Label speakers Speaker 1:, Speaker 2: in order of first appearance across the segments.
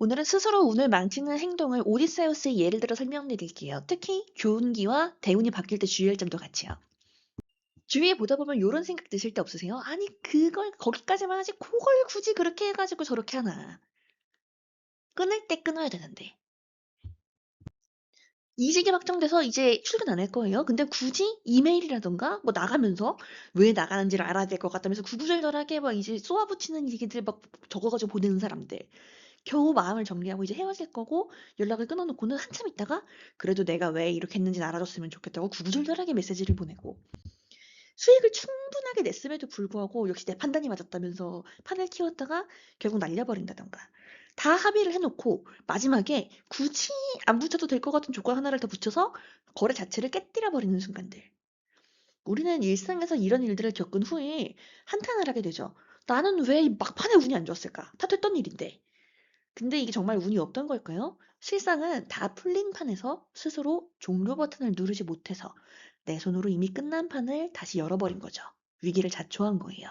Speaker 1: 오늘은 스스로 운을 망치는 행동을 오디세우스의 예를 들어 설명드릴게요. 특히 교훈기와 대운이 바뀔 때 주의할 점도 같이요. 주위에 보다 보면 요런 생각 드실 때 없으세요? 아니 그걸 거기까지만 하지 그걸 굳이 그렇게 해가지고 저렇게 하나. 끊을 때 끊어야 되는데. 이직이 확정돼서 이제 출근 안 할 거예요. 근데 굳이 이메일이라던가 뭐 나가면서 왜 나가는지를 알아야 될 것 같다면서 구구절절하게 막 이제 쏘아붙이는 얘기들 막 적어가지고 보내는 사람들. 겨우 마음을 정리하고 이제 헤어질 거고 연락을 끊어놓고는 한참 있다가 그래도 내가 왜 이렇게 했는지는 알아줬으면 좋겠다고 구구절절하게 메시지를 보내고 수익을 충분하게 냈음에도 불구하고 역시 내 판단이 맞았다면서 판을 키웠다가 결국 날려버린다던가 다 합의를 해놓고 마지막에 굳이 안 붙여도 될 것 같은 조건 하나를 더 붙여서 거래 자체를 깨뜨려버리는 순간들. 우리는 일상에서 이런 일들을 겪은 후에 한탄을 하게 되죠. 나는 왜 이 막판에 운이 안 좋았을까? 다 됐던 일인데. 근데 이게 정말 운이 없던 걸까요? 실상은 다 풀린 판에서 스스로 종료 버튼을 누르지 못해서 내 손으로 이미 끝난 판을 다시 열어버린 거죠. 위기를 자초한 거예요.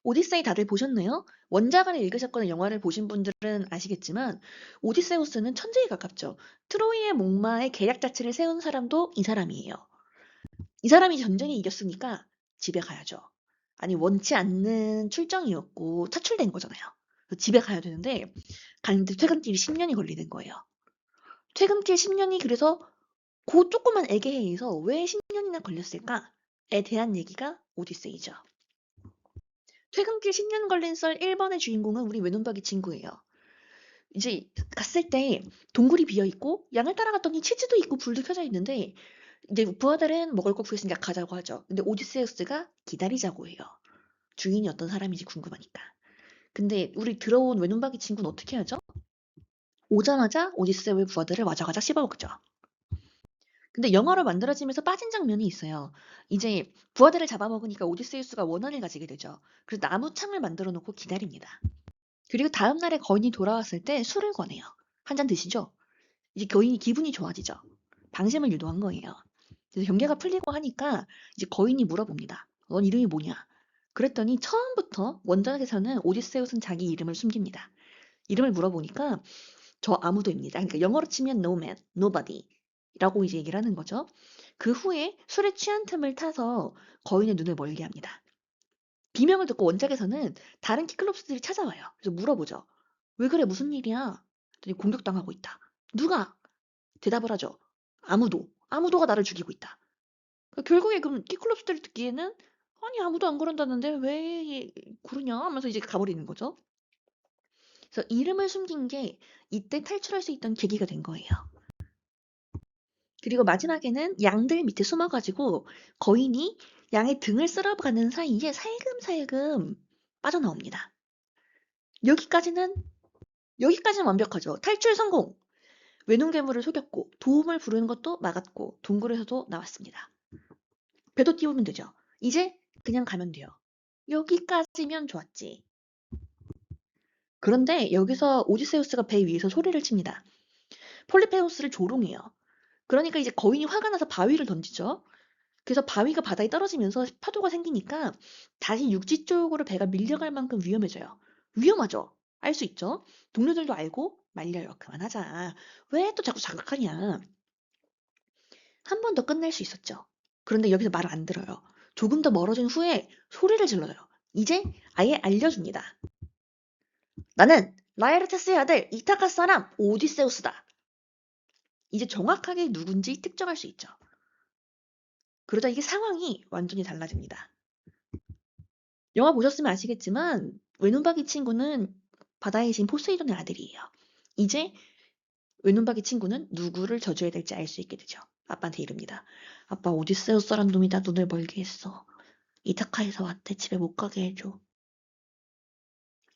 Speaker 1: 오디세이 다들 보셨나요? 원작을 읽으셨거나 영화를 보신 분들은 아시겠지만 오디세우스는 천재에 가깝죠. 트로이의 목마의 계략 자체를 세운 사람도 이 사람이에요. 이 사람이 전쟁에 이겼으니까 집에 가야죠. 아니 원치 않는 출정이었고 차출된 거잖아요. 집에 가야 되는데 가는데 퇴근길이 10년이 걸리는 거예요. 퇴근길 10년이 그래서 그 조그만 애게에 의해서 왜 10년이나 걸렸을까에 대한 얘기가 오디세이죠. 퇴근길 10년 걸린 썰 1번의 주인공은 우리 외눈박이 친구예요. 이제 갔을 때 동굴이 비어있고 양을 따라갔더니 치즈도 있고 불도 켜져 있는데 이제 부하들은 먹을 거 구했으니까 가자고 하죠. 근데 오디세우스가 기다리자고 해요. 주인이 어떤 사람인지 궁금하니까. 근데 우리 들어온 외눈박이 친구는 어떻게 하죠? 오자마자 오디세우의 부하들을 와자와자 씹어먹죠. 근데 영화로 만들어지면서 빠진 장면이 있어요. 이제 부하들을 잡아먹으니까 오디세우스가 원한을 가지게 되죠. 그래서 나무 창을 만들어 놓고 기다립니다. 그리고 다음 날에 거인이 돌아왔을 때 술을 권해요. 한 잔 드시죠? 이제 거인이 기분이 좋아지죠. 방심을 유도한 거예요. 그래서 경계가 풀리고 하니까 이제 거인이 물어봅니다. 넌 이름이 뭐냐? 그랬더니 처음부터 원작에서는 오디세우스는 자기 이름을 숨깁니다. 이름을 물어보니까 저 아무도입니다. 그러니까 영어로 치면 no man, nobody 라고 이제 얘기를 하는 거죠. 그 후에 술에 취한 틈을 타서 거인의 눈을 멀게 합니다. 비명을 듣고 원작에서는 다른 키클롭스들이 찾아와요. 그래서 물어보죠. 왜 그래? 무슨 일이야? 그랬더니 공격당하고 있다. 누가? 대답을 하죠. 아무도. 아무도가 나를 죽이고 있다. 그러니까 결국에 그럼 키클롭스들이 듣기에는 아니 아무도 안 그런다는데 왜 그러냐 하면서 이제 가버리는 거죠. 그래서 이름을 숨긴 게 이때 탈출할 수 있던 계기가 된 거예요. 그리고 마지막에는 양들 밑에 숨어가지고 거인이 양의 등을 쓸어가는 사이에 살금살금 빠져나옵니다. 여기까지는 여기까지는 완벽하죠. 탈출 성공! 외눈괴물을 속였고 도움을 부르는 것도 막았고 동굴에서도 나왔습니다. 배도 띄우면 되죠. 이제 그냥 가면 돼요. 여기까지면 좋았지. 그런데 여기서 오디세우스가 배 위에서 소리를 칩니다. 폴리페우스를 조롱해요. 그러니까 이제 거인이 화가 나서 바위를 던지죠. 그래서 바위가 바다에 떨어지면서 파도가 생기니까 다시 육지 쪽으로 배가 밀려갈 만큼 위험해져요. 위험하죠. 알 수 있죠. 동료들도 알고 말려요. 그만하자. 왜 또 자꾸 자극하냐. 한 번 더 끝낼 수 있었죠. 그런데 여기서 말을 안 들어요. 조금 더 멀어진 후에 소리를 질러요. 이제 아예 알려줍니다. 나는 라에르테스의 아들 이타카 사람 오디세우스다. 이제 정확하게 누군지 특정할 수 있죠. 그러다 이게 상황이 완전히 달라집니다. 영화 보셨으면 아시겠지만 외눈박이 친구는 바다의 신 포세이돈의 아들이에요. 이제 외눈박이 친구는 누구를 저주해야 될지 알 수 있게 되죠. 아빠한테 이릅니다. 아빠 오디세우스란 놈이 나 눈을 멀게 했어. 이타카에서 왔대. 집에 못 가게 해줘.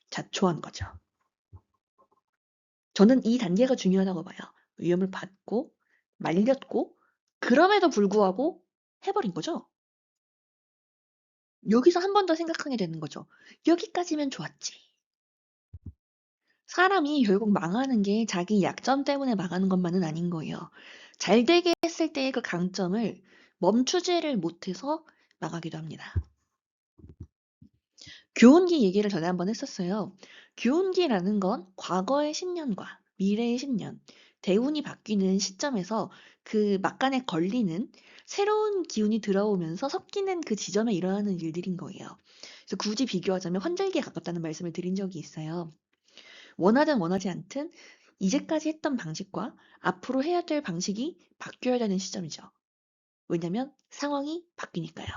Speaker 1: 자초한 거죠. 저는 이 단계가 중요하다고 봐요. 위험을 받고 말렸고 그럼에도 불구하고 해버린 거죠. 여기서 한 번 더 생각하게 되는 거죠. 여기까지면 좋았지. 사람이 결국 망하는 게 자기 약점 때문에 망하는 것만은 아닌 거예요. 잘 되게 했을 때의 그 강점을 멈추지를 못해서 망하기도 합니다. 교훈기 얘기를 전에 한번 했었어요. 교훈기라는 건 과거의 10년과 미래의 10년, 대운이 바뀌는 시점에서 그 막간에 걸리는 새로운 기운이 들어오면서 섞이는 그 지점에 일어나는 일들인 거예요. 그래서 굳이 비교하자면 환절기에 가깝다는 말씀을 드린 적이 있어요. 원하든 원하지 않든 이제까지 했던 방식과 앞으로 해야 될 방식이 바뀌어야 되는 시점이죠. 왜냐면 상황이 바뀌니까요.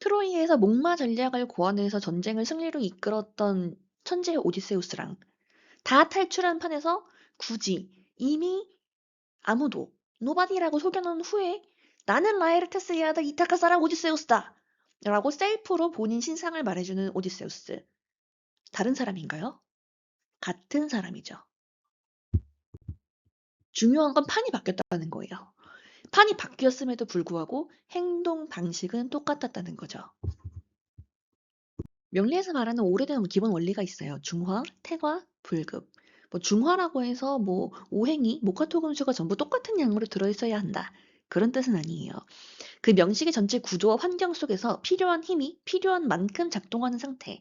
Speaker 1: 트로이에서 목마 전략을 고안해서 전쟁을 승리로 이끌었던 천재 오디세우스랑 다 탈출한 판에서 굳이 이미 아무도 노바디라고 속여놓은 후에 나는 라에르테스의 아들 이타카 사람 오디세우스다 라고 셀프로 본인 신상을 말해주는 오디세우스. 다른 사람인가요? 같은 사람이죠. 중요한 건 판이 바뀌었다는 거예요. 판이 바뀌었음에도 불구하고 행동 방식은 똑같았다는 거죠. 명리에서 말하는 오래된 기본 원리가 있어요. 중화, 태화, 불급. 중화라고 해서 오행이 목화토금수가 전부 똑같은 양으로 들어있어야 한다. 그런 뜻은 아니에요. 그 명식의 전체 구조와 환경 속에서 필요한 힘이 필요한 만큼 작동하는 상태에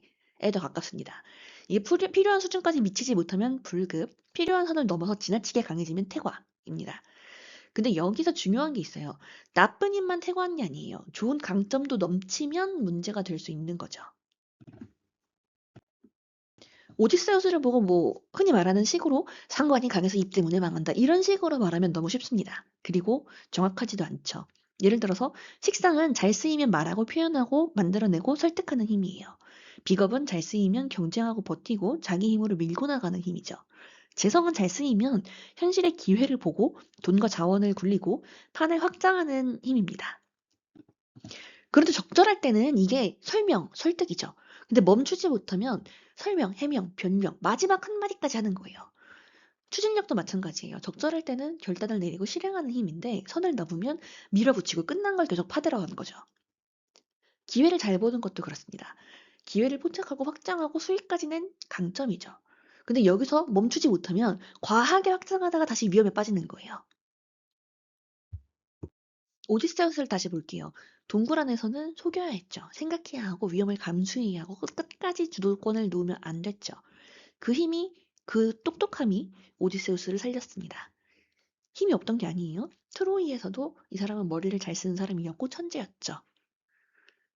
Speaker 1: 더 가깝습니다. 이게 필요한 수준까지 미치지 못하면 불급, 필요한 선을 넘어서 지나치게 강해지면 태화입니다. 근데 여기서 중요한 게 있어요. 나쁜 힘만 태화하는 게 아니에요. 좋은 강점도 넘치면 문제가 될 수 있는 거죠. 오디세우스를 보고 흔히 말하는 식으로 상관이 강해서 입 때문에 망한다. 이런 식으로 말하면 너무 쉽습니다. 그리고 정확하지도 않죠. 예를 들어서 식상은 잘 쓰이면 말하고 표현하고 만들어내고 설득하는 힘이에요. 비겁은 잘 쓰이면 경쟁하고 버티고 자기 힘으로 밀고 나가는 힘이죠. 재성은 잘 쓰이면 현실의 기회를 보고 돈과 자원을 굴리고 판을 확장하는 힘입니다. 그런데 적절할 때는 이게 설명, 설득이죠. 근데 멈추지 못하면 설명, 해명, 변명, 마지막 한마디까지 하는 거예요. 추진력도 마찬가지예요. 적절할 때는 결단을 내리고 실행하는 힘인데 선을 넘으면 밀어붙이고 끝난 걸 계속 파들어가는 거죠. 기회를 잘 보는 것도 그렇습니다. 기회를 포착하고 확장하고 수익까지는 강점이죠. 근데 여기서 멈추지 못하면 과하게 확장하다가 다시 위험에 빠지는 거예요. 오디세우스를 다시 볼게요. 동굴 안에서는 속여야 했죠. 생각해야 하고 위험을 감수해야 하고 끝까지 주도권을 놓으면 안 됐죠. 그 힘이, 그 똑똑함이 오디세우스를 살렸습니다. 힘이 없던 게 아니에요. 트로이에서도 이 사람은 머리를 잘 쓰는 사람이었고 천재였죠.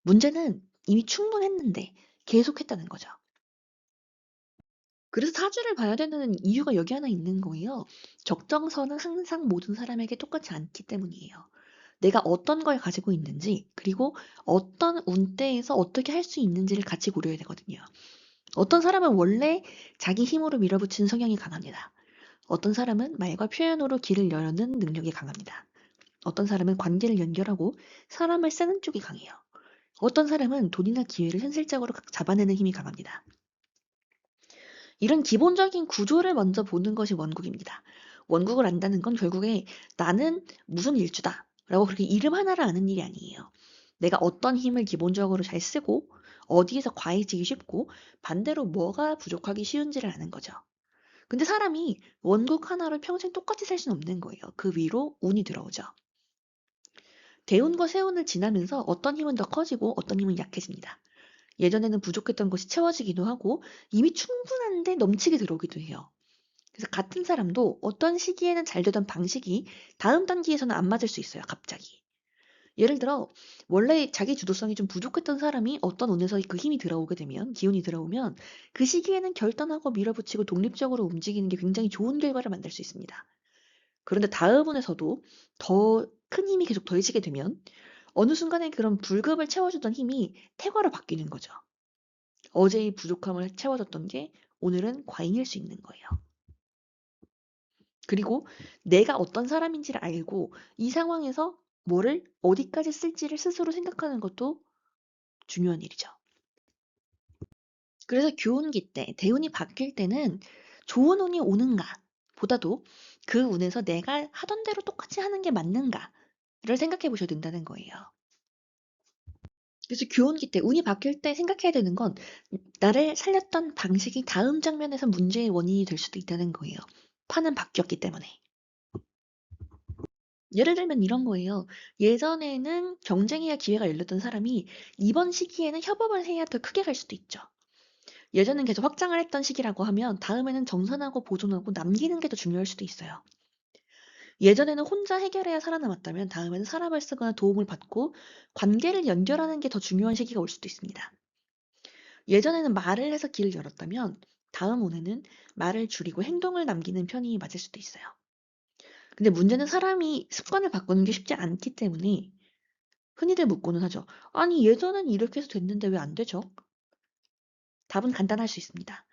Speaker 1: 문제는 이미 충분했는데 계속했다는 거죠. 그래서 사주를 봐야 되는 이유가 여기 하나 있는 거예요. 적정선은 항상 모든 사람에게 똑같지 않기 때문이에요. 내가 어떤 걸 가지고 있는지, 그리고 어떤 운대에서 어떻게 할 수 있는지를 같이 고려해야 되거든요. 어떤 사람은 원래 자기 힘으로 밀어붙이는 성향이 강합니다. 어떤 사람은 말과 표현으로 길을 여는 능력이 강합니다. 어떤 사람은 관계를 연결하고 사람을 쓰는 쪽이 강해요. 어떤 사람은 돈이나 기회를 현실적으로 잡아내는 힘이 강합니다. 이런 기본적인 구조를 먼저 보는 것이 원국입니다. 원국을 안다는 건 결국에 나는 무슨 일주다 라고 그렇게 이름 하나를 아는 일이 아니에요. 내가 어떤 힘을 기본적으로 잘 쓰고 어디에서 과해지기 쉽고 반대로 뭐가 부족하기 쉬운지를 아는 거죠. 근데 사람이 원국 하나로 평생 똑같이 살 수는 없는 거예요. 그 위로 운이 들어오죠. 대운과 세운을 지나면서 어떤 힘은 더 커지고 어떤 힘은 약해집니다. 예전에는 부족했던 것이 채워지기도 하고 이미 충분한데 넘치게 들어오기도 해요. 그래서 같은 사람도 어떤 시기에는 잘 되던 방식이 다음 단기에서는 안 맞을 수 있어요, 갑자기. 예를 들어, 원래 자기 주도성이 좀 부족했던 사람이 어떤 운에서 그 힘이 들어오게 되면, 기운이 들어오면 그 시기에는 결단하고 밀어붙이고 독립적으로 움직이는 게 굉장히 좋은 결과를 만들 수 있습니다. 그런데 다음 운에서도 더 큰 힘이 계속 더해지게 되면 어느 순간에 그런 불급을 채워주던 힘이 태과로 바뀌는 거죠. 어제의 부족함을 채워줬던 게 오늘은 과잉일 수 있는 거예요. 그리고 내가 어떤 사람인지를 알고 이 상황에서 뭐를 어디까지 쓸지를 스스로 생각하는 것도 중요한 일이죠. 그래서 교운기 때, 대운이 바뀔 때는 좋은 운이 오는가 보다도 그 운에서 내가 하던 대로 똑같이 하는 게 맞는가를 생각해 보셔야 된다는 거예요. 그래서 교운기 때, 운이 바뀔 때 생각해야 되는 건 나를 살렸던 방식이 다음 장면에서 문제의 원인이 될 수도 있다는 거예요. 판은 바뀌었기 때문에. 예를 들면 이런 거예요. 예전에는 경쟁해야 기회가 열렸던 사람이 이번 시기에는 협업을 해야 더 크게 갈 수도 있죠. 예전엔 계속 확장을 했던 시기라고 하면 다음에는 정산하고 보존하고 남기는 게 더 중요할 수도 있어요. 예전에는 혼자 해결해야 살아남았다면 다음에는 사람을 쓰거나 도움을 받고 관계를 연결하는 게 더 중요한 시기가 올 수도 있습니다. 예전에는 말을 해서 길을 열었다면 다음 운에는 말을 줄이고 행동을 남기는 편이 맞을 수도 있어요. 근데 문제는 사람이 습관을 바꾸는 게 쉽지 않기 때문에 흔히들 묻고는 하죠. 아니, 예전엔 이렇게 해서 됐는데 왜 안 되죠? 답은 간단할 수 있습니다.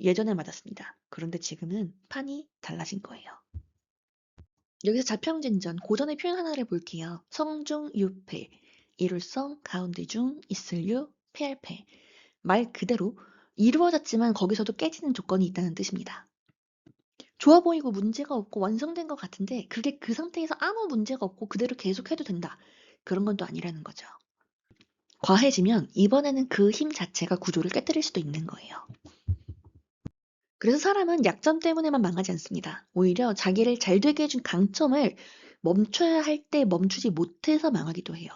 Speaker 1: 예전에 맞았습니다. 그런데 지금은 판이 달라진 거예요. 여기서 자평진전, 고전의 표현 하나를 볼게요. 성중 유패, 이룰성, 가운데 중, 있을 유, 패할 패. 말 그대로 이루어졌지만 거기서도 깨지는 조건이 있다는 뜻입니다. 좋아 보이고 문제가 없고 완성된 것 같은데 그게 그 상태에서 아무 문제가 없고 그대로 계속해도 된다. 그런 건 또 아니라는 거죠. 과해지면 이번에는 그 힘 자체가 구조를 깨뜨릴 수도 있는 거예요. 그래서 사람은 약점 때문에만 망하지 않습니다. 오히려 자기를 잘 되게 해준 강점을 멈춰야 할 때 멈추지 못해서 망하기도 해요.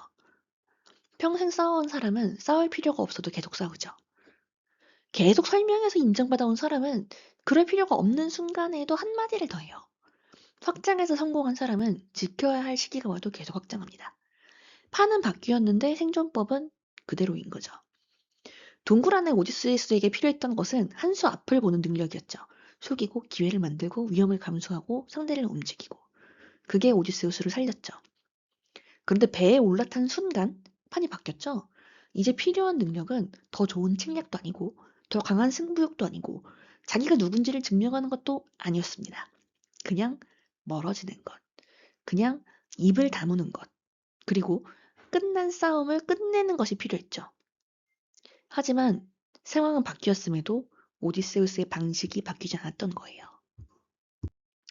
Speaker 1: 평생 싸워온 사람은 싸울 필요가 없어도 계속 싸우죠. 계속 설명해서 인정받아온 사람은 그럴 필요가 없는 순간에도 한마디를 더 해요. 확장해서 성공한 사람은 지켜야 할 시기가 와도 계속 확장합니다. 판은 바뀌었는데 생존법은 그대로인 거죠. 동굴 안의 오디세우스에게 필요했던 것은 한 수 앞을 보는 능력이었죠. 속이고 기회를 만들고 위험을 감수하고 상대를 움직이고. 그게 오디세우스를 살렸죠. 그런데 배에 올라탄 순간 판이 바뀌었죠. 이제 필요한 능력은 더 좋은 책략도 아니고 더 강한 승부욕도 아니고 자기가 누군지를 증명하는 것도 아니었습니다. 그냥 멀어지는 것. 그냥 입을 다무는 것. 그리고 끝난 싸움을 끝내는 것이 필요했죠. 하지만 상황은 바뀌었음에도 오디세우스의 방식이 바뀌지 않았던 거예요.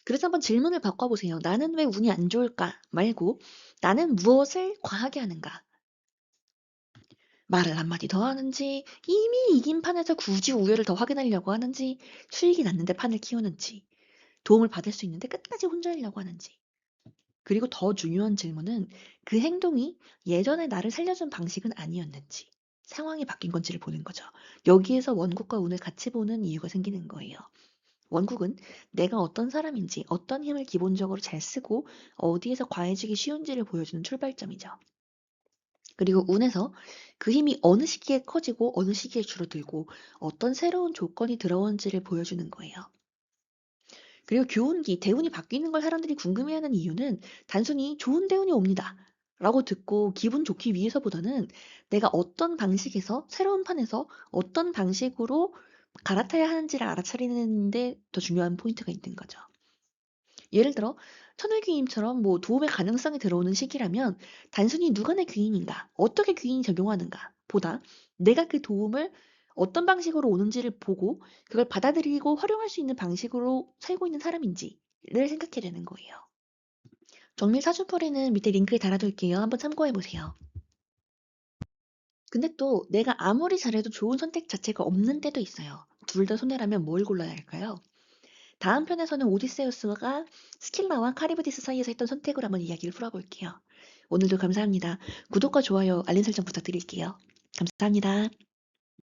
Speaker 1: 그래서 한번 질문을 바꿔보세요. 나는 왜 운이 안 좋을까? 말고 나는 무엇을 과하게 하는가? 말을 한마디 더 하는지, 이미 이긴 판에서 굳이 우열을 더 확인하려고 하는지, 수익이 났는데 판을 키우는지, 도움을 받을 수 있는데 끝까지 혼자 하려고 하는지. 그리고 더 중요한 질문은 그 행동이 예전에 나를 살려준 방식은 아니었는지, 상황이 바뀐 건지를 보는 거죠. 여기에서 원국과 운을 같이 보는 이유가 생기는 거예요. 원국은 내가 어떤 사람인지, 어떤 힘을 기본적으로 잘 쓰고 어디에서 과해지기 쉬운지를 보여주는 출발점이죠. 그리고 운에서 그 힘이 어느 시기에 커지고 어느 시기에 줄어들고 어떤 새로운 조건이 들어온지를 보여주는 거예요. 그리고 교운기, 대운이 바뀌는 걸 사람들이 궁금해하는 이유는 단순히 좋은 대운이 옵니다. 라고 듣고 기분 좋기 위해서보다는 내가 어떤 방식에서 새로운 판에서 어떤 방식으로 갈아타야 하는지를 알아차리는 데 더 중요한 포인트가 있는 거죠. 예를 들어 천을 귀임처럼 뭐 도움의 가능성이 들어오는 시기라면 단순히 누가 내 귀인인가, 어떻게 귀인이 적용하는가 보다 내가 그 도움을 어떤 방식으로 오는지를 보고 그걸 받아들이고 활용할 수 있는 방식으로 살고 있는 사람인지를 생각해야 되는 거예요. 정밀 사주풀이는 밑에 링크에 달아둘게요. 한번 참고해 보세요. 근데 또 내가 아무리 잘해도 좋은 선택 자체가 없는 때도 있어요. 둘 다 손해라면 뭘 골라야 할까요? 다음 편에서는 오디세우스가 스킬라와 카리브디스 사이에서 했던 선택으로 한번 이야기를 풀어볼게요. 오늘도 감사합니다. 구독과 좋아요, 알림 설정 부탁드릴게요. 감사합니다.